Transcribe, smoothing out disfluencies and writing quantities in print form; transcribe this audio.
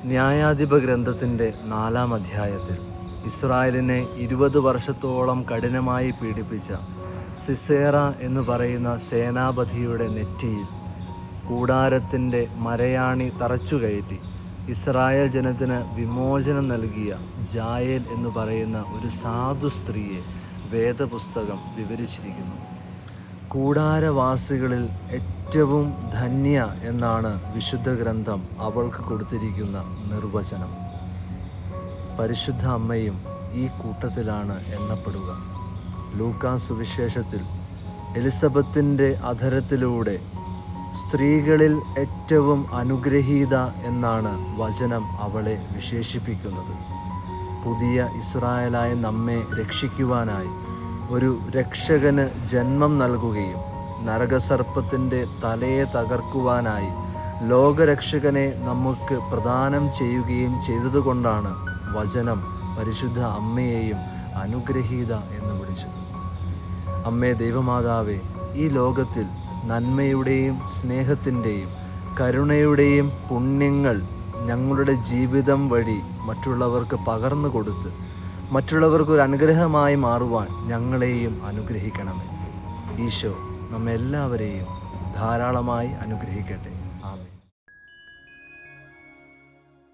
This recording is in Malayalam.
ന്യായാധിപ ഗ്രന്ഥത്തിൻ്റെ 4-ാം അധ്യായത്തിൽ ഇസ്രായേലിനെ 20 വർഷത്തോളം കഠിനമായി പീഡിപ്പിച്ച സിസേറ എന്ന് പറയുന്ന സേനാപതിയുടെ നെറ്റിയിൽ കൂടാരത്തിൻ്റെ മരയാണി തറച്ചുകയറ്റി ഇസ്രായേൽ ജനത്തിന് വിമോചനം നൽകിയ ജായേൽ എന്ന് പറയുന്ന ഒരു സാധു സ്ത്രീയെ വേദപുസ്തകം വിവരിച്ചിരിക്കുന്നു. കൂടാരവാസികളിൽ ഏറ്റവും ധന്യ എന്നാണ് വിശുദ്ധ ഗ്രന്ഥം അവൾക്ക് കൊടുത്തിരിക്കുന്ന നിർവചനം. പരിശുദ്ധ അമ്മയും ഈ കൂട്ടത്തിലാണ് എണ്ണപ്പെടുക. ലൂക്കാ സുവിശേഷത്തിൽ എലിസബത്തിൻ്റെ അധരത്തിലൂടെ സ്ത്രീകളിൽ ഏറ്റവും അനുഗ്രഹീത എന്നാണ് വചനം അവളെ വിശേഷിപ്പിക്കുന്നത്. പുതിയ ഇസ്രായേലായ നമ്മെ രക്ഷിക്കുവാനായി ഒരു രക്ഷകന് ജന്മം നൽകുകയും നരകസർപ്പത്തിൻ്റെ തലയെ തകർക്കുവാനായി ലോകരക്ഷകനെ നമുക്ക് പ്രദാനം ചെയ്യുകയും ചെയ്തതുകൊണ്ടാണ് വചനം പരിശുദ്ധ അമ്മയെയും അനുഗ്രഹീത എന്ന് വിളിച്ചത്. അമ്മേ ദൈവമാതാവേ, ഈ ലോകത്തിൽ നന്മയുടെയും സ്നേഹത്തിൻ്റെയും കരുണയുടെയും പുണ്യങ്ങൾ ഞങ്ങളുടെ ജീവിതം വഴി മറ്റുള്ളവർക്ക് പകർന്നു കൊടുത്ത് മറ്റുള്ളവർക്കൊരു അനുഗ്രഹമായി മാറുവാൻ ഞങ്ങളെയും അനുഗ്രഹിക്കണമേ. ഈശോ നമ്മെല്ലാവരെയും ധാരാളമായി അനുഗ്രഹിക്കട്ടെ.